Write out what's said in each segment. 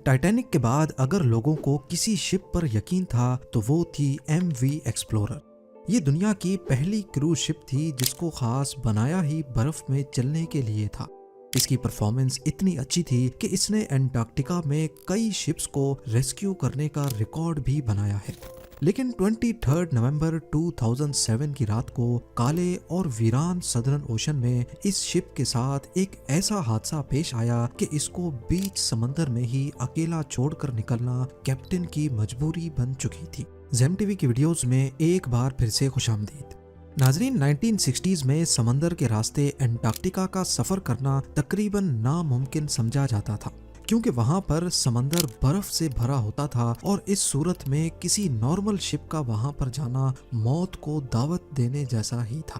Titanic के बाद अगर लोगों को किसी शिप पर यकीन था तो वो थी MV एक्सप्लोरर। ये दुनिया की पहली क्रूज शिप थी जिसको खास बनाया ही बर्फ में चलने के लिए था। इसकी परफॉर्मेंस इतनी अच्छी थी कि इसने एंटार्क्टिका में कई शिप्स को रेस्क्यू करने का रिकॉर्ड भी बनाया है। लेकिन 23 नवंबर 2007 की रात को काले और वीरान सदर्न ओशन में इस शिप के साथ एक ऐसा हादसा पेश आया कि इसको बीच समंदर में ही अकेला छोड़कर निकलना कैप्टन की मजबूरी बन चुकी थी। जेम टीवी की वीडियोस में एक बार फिर से खुशामदीद। नाजरीन, 1960s में समंदर के रास्ते एंटार्क्टिका का सफर करना तकरीबन नामुमकिन समझा जाता था, क्योंकि वहां पर समंदर बर्फ से भरा होता था और इस सूरत में किसी नॉर्मल शिप का वहां पर जाना मौत को दावत देने जैसा ही था।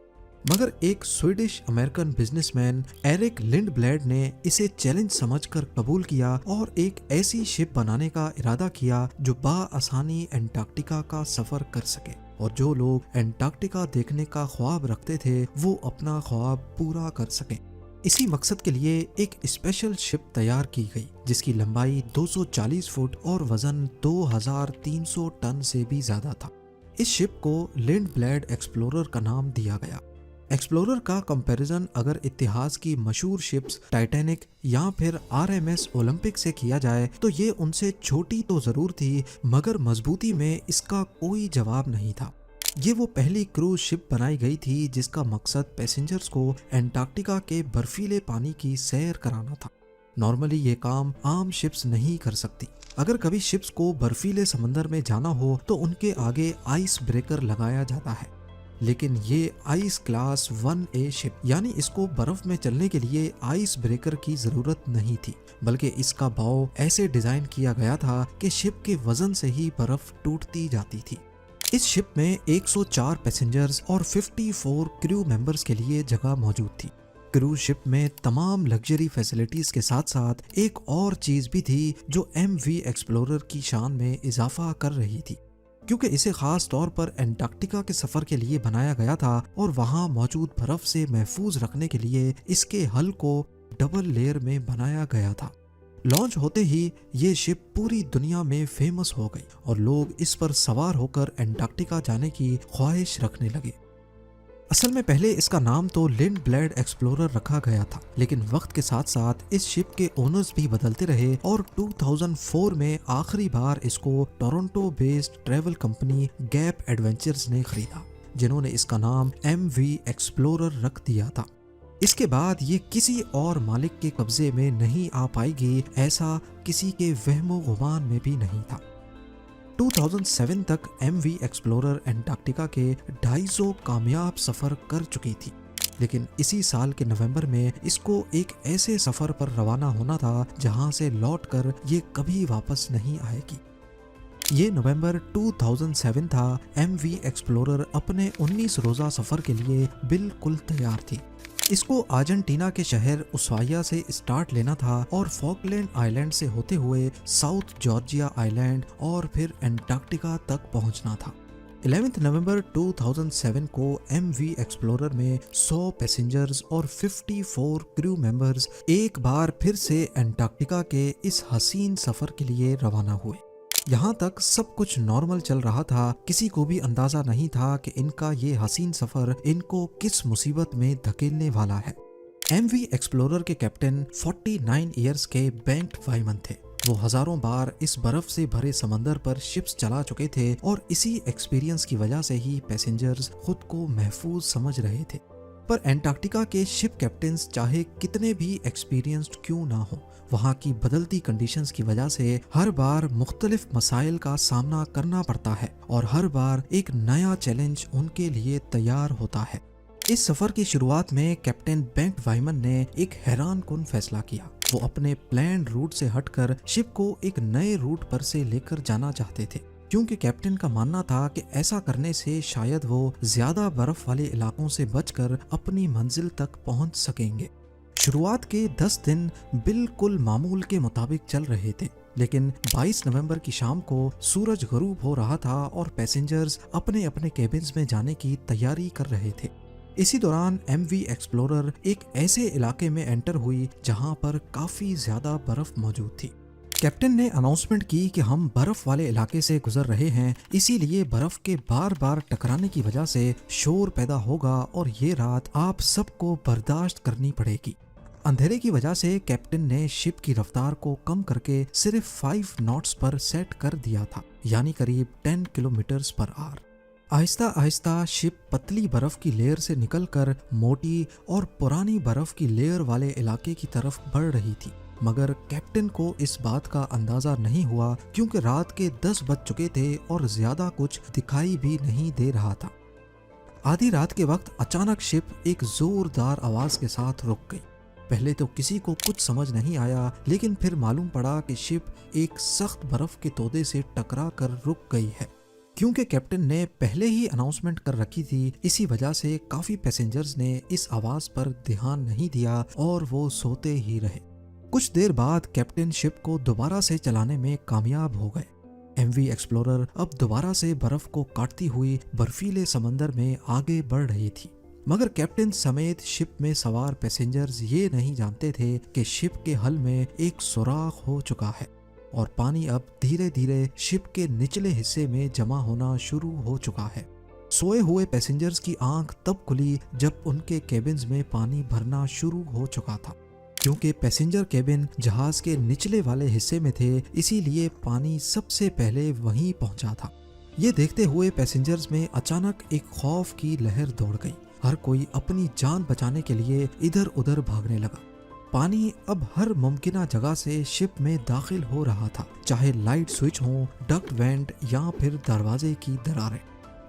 मगर एक स्वीडिश अमेरिकन बिजनेसमैन एरिक लिंडब्लेड ने इसे चैलेंज समझकर कबूल किया और एक ऐसी शिप बनाने का इरादा किया जो बाआसानी एंटार्क्टिका का सफर कर सके, और जो लोग एंटार्क्टिका देखने का ख्वाब रखते थे वो अपना ख्वाब पूरा कर सकें। इसी मकसद के लिए एक स्पेशल शिप तैयार की गई जिसकी लंबाई 240 फुट और वजन 2300 टन से भी ज्यादा था। इस शिप को लिंडब्लेड एक्सप्लोरर का नाम दिया गया। एक्सप्लोरर का कंपैरिजन अगर इतिहास की मशहूर शिप्स टाइटैनिक या फिर RMS ओलंपिक से किया जाए तो ये उनसे छोटी तो जरूर थी, मगर मजबूती में इसका कोई जवाब नहीं था। ये वो पहली क्रूज शिप बनाई गई थी जिसका मकसद पैसेंजर्स को एंटार्क्टिका के बर्फीले पानी की सैर कराना था। नॉर्मली ये काम आम शिप्स नहीं कर सकती। अगर कभी शिप्स को बर्फीले समंदर में जाना हो तो उनके आगे आइस ब्रेकर लगाया जाता है, लेकिन ये आइस क्लास 1A शिप यानी इसको बर्फ में चलने के लिए आइस ब्रेकर की जरूरत नहीं थी, बल्कि इसका बाव ऐसे डिजाइन किया गया था कि शिप के वजन से ही बर्फ टूटती जाती थी। इस शिप में 104 पैसेंजर्स और 54 क्रू मेंबर्स के लिए जगह मौजूद थी। क्रूज शिप में तमाम लग्जरी फैसिलिटीज के साथ साथ एक और चीज भी थी जो MV एक्सप्लोरर की शान में इजाफा कर रही थी, क्योंकि इसे खास तौर पर एंटार्क्टिका के सफर के लिए बनाया गया था और वहां मौजूद बर्फ से महफूज रखने के लिए इसके हल को डबल लेयर में बनाया गया था। लॉन्च होते ही ये शिप पूरी दुनिया में फेमस हो गई और लोग इस पर सवार होकर एंटार्क्टिका जाने की ख्वाहिश रखने लगे। असल में पहले इसका नाम तो लिंडब्लेड एक्सप्लोरर रखा गया था, लेकिन वक्त के साथ साथ इस शिप के ओनर्स भी बदलते रहे और 2004 में आखिरी बार इसको Toronto based travel company gap adventures ने खरीदा, जिन्होंने इसका नाम MV एक्सप्लोरर रख दिया था। इसके बाद ये किसी और मालिक के कब्जे में नहीं आ पाएगी, ऐसा किसी के वहमो गुमान में भी नहीं था। 2007 तक MV एक्सप्लोरर एंटार्क्टिका के 250 कामयाब सफर कर चुकी थी, लेकिन इसी साल के नवंबर में इसको एक ऐसे सफर पर रवाना होना था जहां से लौटकर ये कभी वापस नहीं आएगी। ये नवंबर 2007 था। MV एक्सप्लोरर अपने 19 रोजा सफर के लिए बिल्कुल तैयार थी। इसको अर्जेंटीना के शहर उसाया से स्टार्ट लेना था और फॉकलैंड आइलैंड से होते हुए साउथ जॉर्जिया आइलैंड और फिर एंटार्क्टिका तक पहुंचना था। 11 नवंबर 2007 को MV एक्सप्लोरर में 100 पैसेंजर्स और 54 क्रू मेंबर्स एक बार फिर से एंटार्क्टिका के इस हसीन सफर के लिए रवाना हुए। यहाँ तक सब कुछ नॉर्मल चल रहा था, किसी को भी अंदाजा नहीं था कि इनका ये हसीन सफर इनको किस मुसीबत में धकेलने वाला है। MV एक्सप्लोरर के कैप्टन 49 इयर्स के बेंट वाइमन थे। वो हजारों बार इस बर्फ से भरे समंदर पर शिप्स चला चुके थे और इसी एक्सपीरियंस की वजह से ही पैसेंजर्स खुद को महफूज समझ रहे थे। पर एंटार्क्टिका के शिप कैप्टन्स चाहे कितने भी एक्सपीरियंस्ड क्यों ना हो, वहाँ की बदलती कंडीशंस की वजह से हर बार मुख्तलिफ मसाइल का सामना करना पड़ता है और हर बार एक नया चैलेंज उनके लिए तैयार होता है। इस सफर की शुरुआत में कैप्टन बेंट वाइमन ने एक हैरान कुन फैसला किया। वो अपने प्लान रूट से हटकर शिप को एक नए रूट पर से लेकर जाना चाहते थे, क्योंकि कैप्टन का मानना था कि ऐसा करने से शायद वो ज्यादा बर्फ वाले इलाकों से बचकर अपनी मंजिल तक पहुंच सकेंगे। शुरुआत के 10 दिन बिल्कुल मामूल के मुताबिक चल रहे थे, लेकिन 22 नवंबर की शाम को सूरज गरूब हो रहा था और पैसेंजर्स अपने अपने केबिन्स में जाने की तैयारी कर रहे थे। इसी दौरान MV एक्सप्लोरर एक ऐसे इलाके में एंटर हुई जहां पर काफी ज्यादा बर्फ मौजूद थी। कैप्टन ने अनाउंसमेंट की कि हम बर्फ वाले इलाके से गुजर रहे हैं, इसीलिए बर्फ के बार बार टकराने की वजह से शोर पैदा होगा और ये रात आप सबको बर्दाश्त करनी पड़ेगी। अंधेरे की वजह से कैप्टन ने शिप की रफ्तार को कम करके सिर्फ 5 नॉट्स पर सेट कर दिया था, यानी करीब 10 kilometre per hour. Aahista Aahista ship पतली बर्फ की लेयर से निकलकर मोटी और पुरानी बर्फ की लेयर वाले इलाके की तरफ बढ़ रही थी, मगर कैप्टन को इस बात का अंदाजा नहीं हुआ क्योंकि रात के 10 बज चुके थे और ज्यादा कुछ दिखाई भी नहीं दे रहा था। आधी रात के वक्त अचानक शिप एक जोरदार आवाज के साथ रुक गई। पहले तो किसी को कुछ समझ नहीं आया, लेकिन फिर मालूम पड़ा कि शिप एक सख्त बर्फ के तोदे से टकरा कर रुक गई है। क्योंकि कैप्टन ने पहले ही अनाउंसमेंट कर रखी थी, इसी वजह से काफी पैसेंजर्स ने इस आवाज पर ध्यान नहीं दिया और वो सोते ही रहे। कुछ देर बाद कैप्टन शिप को दोबारा से चलाने में कामयाब हो गए। एमवी एक्सप्लोरर अब दोबारा से बर्फ को काटती हुई बर्फीले समंदर में आगे बढ़ रही थी, मगर कैप्टन समेत शिप में सवार पैसेंजर्स ये नहीं जानते थे कि शिप के हल में एक सुराख हो चुका है और पानी अब धीरे धीरे शिप के निचले हिस्से में जमा होना शुरू हो चुका है। सोए हुए पैसेंजर्स की आंख तब खुली जब उनके केबिन्स में पानी भरना शुरू हो चुका था। क्योंकि पैसेंजर केबिन जहाज के निचले वाले हिस्से में थे, इसीलिए पानी सबसे पहले वहीं पहुंचा था। ये देखते हुए पैसेंजर्स में अचानक एक खौफ की लहर दौड़ गई। हर कोई अपनी जान बचाने के लिए इधर उधर भागने लगा। पानी अब हर मुमकिन जगह से शिप में दाखिल हो रहा था, चाहे लाइट स्विच हो, डक्ट वेंट या फिर दरवाजे की दरारें।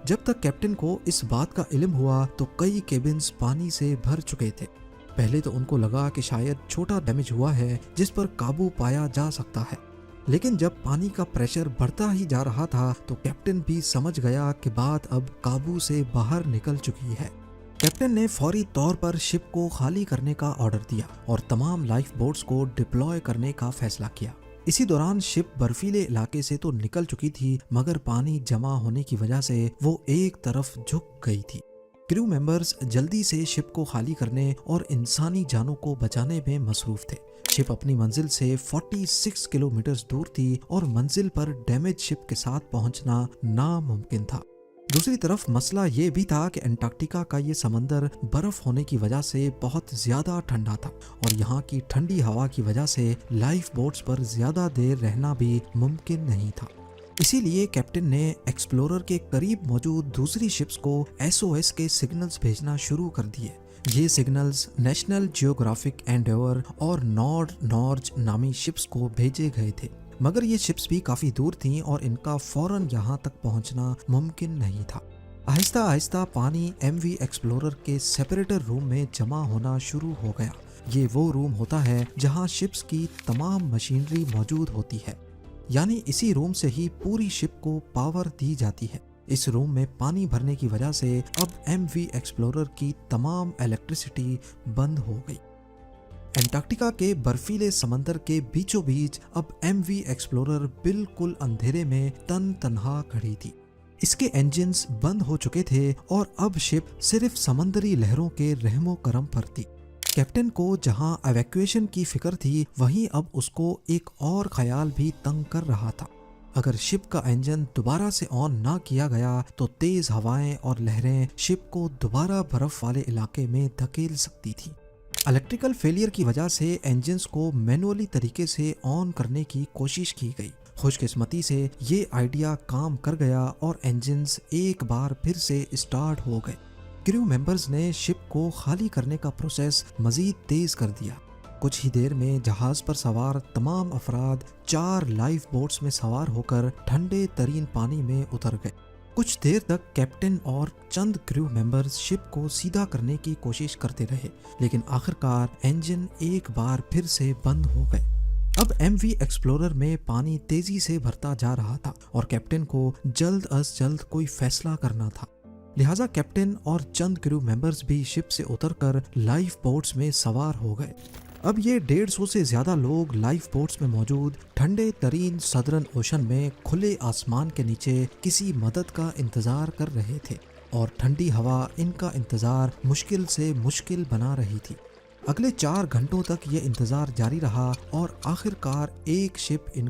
जब तक कैप्टन को इस बात का इल्म हुआ तो कई केबिन्स पानी से भर चुके थे। पहले तो उनको लगा कि शायद छोटा डैमेज हुआ है जिस पर काबू पाया जा सकता है, लेकिन जब पानी का प्रेशर बढ़ता ही जा रहा था तो कैप्टन भी समझ गया कि बात अब काबू से बाहर निकल चुकी है। कैप्टन ने फौरी तौर पर शिप को खाली करने का ऑर्डर दिया और तमाम लाइफ बोट्स को डिप्लॉय करने का फैसला किया। इसी दौरान शिप बर्फीले इलाके से तो निकल चुकी थी, मगर पानी जमा होने की वजह से वो एक तरफ झुक गई थी। क्रू मेंबर्स जल्दी से शिप को खाली करने और इंसानी जानों को बचाने में मसरूफ थे। शिप अपनी मंजिल से 46 किलोमीटर दूर थी और मंजिल पर डैमेज शिप के साथ पहुंचना नामुमकिन था। दूसरी तरफ मसला ये भी था कि अंटार्कटिका का ये समंदर बर्फ होने की वजह से बहुत ज्यादा ठंडा था और यहाँ की ठंडी हवा की वजह से लाइफ बोट्स पर ज्यादा देर रहना भी मुमकिन नहीं था। इसीलिए कैप्टन ने एक्सप्लोरर के करीब मौजूद दूसरी शिप्स को SOS के सिग्नल्स भेजना शुरू कर दिए। ये सिग्नल्स नेशनल जियोग्राफिक एंडेवर और नॉर्ज नामी शिप्स को भेजे गए थे, मगर ये शिप्स भी काफी दूर थीं और इनका फौरन यहाँ तक पहुँचना मुमकिन नहीं था। आहिस्ता आहिस्ता पानी MV एक्सप्लोरर के सेपरेटर रूम में जमा होना शुरू हो गया। ये वो रूम होता है जहाँ शिप्स की तमाम मशीनरी मौजूद होती है, यानी इसी रूम से ही पूरी शिप को पावर दी जाती है। इस रूम में पानी भरने की वजह से अब MV एक्सप्लोरर की तमाम इलेक्ट्रिसिटी बंद हो गई। अंटार्कटिका के बर्फीले समंदर के बीचों बीच अब MV एक्सप्लोरर बिल्कुल अंधेरे में तन्हा खड़ी थी। इसके इंजन्स बंद हो चुके थे और अब शिप सिर्फ समंदरी लहरों के रहमो करम पर थी। कैप्टन को जहां एवैक्यूएशन की फिक्र थी, वहीं अब उसको एक और ख्याल भी तंग कर रहा था। अगर शिप का इंजन दोबारा से ऑन ना किया गया तो तेज हवाएं और लहरें शिप को दोबारा बर्फ वाले इलाके में धकेल सकती थी। इलेक्ट्रिकल फेलियर की वजह से इंजन्स को मैनुअली तरीके से ऑन करने की कोशिश की गई। खुशकिस्मती से ये आइडिया काम कर गया और इंजन्स एक बार फिर से स्टार्ट हो गए। क्रू मेंबर्स ने शिप को खाली करने का प्रोसेस मजीद तेज कर दिया। कुछ ही देर में जहाज पर सवार तमाम अफराद 4 लाइफ बोट्स में सवार होकर ठंडे तरीन पानी में उतर गए। कुछ देर तक कैप्टन और चंद क्रू मेंबर्स शिप को सीधा करने की कोशिश करते रहे, लेकिन आखिरकार इंजन एक बार फिर से बंद हो गए। अब MV एक्सप्लोरर में पानी तेजी से भरता जा रहा था और कैप्टन को जल्द अज जल्द कोई फैसला करना था। लिहाजा कैप्टन और चंद क्रू मेंबर्स भी शिप से उतरकर लाइफ बोट्स में सवार हो गए। अब ये 150 से ज्यादा लोग लाइफ बोट्स में मौजूद ठंडे तरीन सदर्न ओशन में खुले आसमान के नीचे किसी मदद का इंतजार कर रहे थे और ठंडी हवा इनका इंतजार मुश्किल से मुश्किल बना रही थी। अगले 4 घंटों तक ये इंतजार जारी रहा और आखिरकार एक शिप इन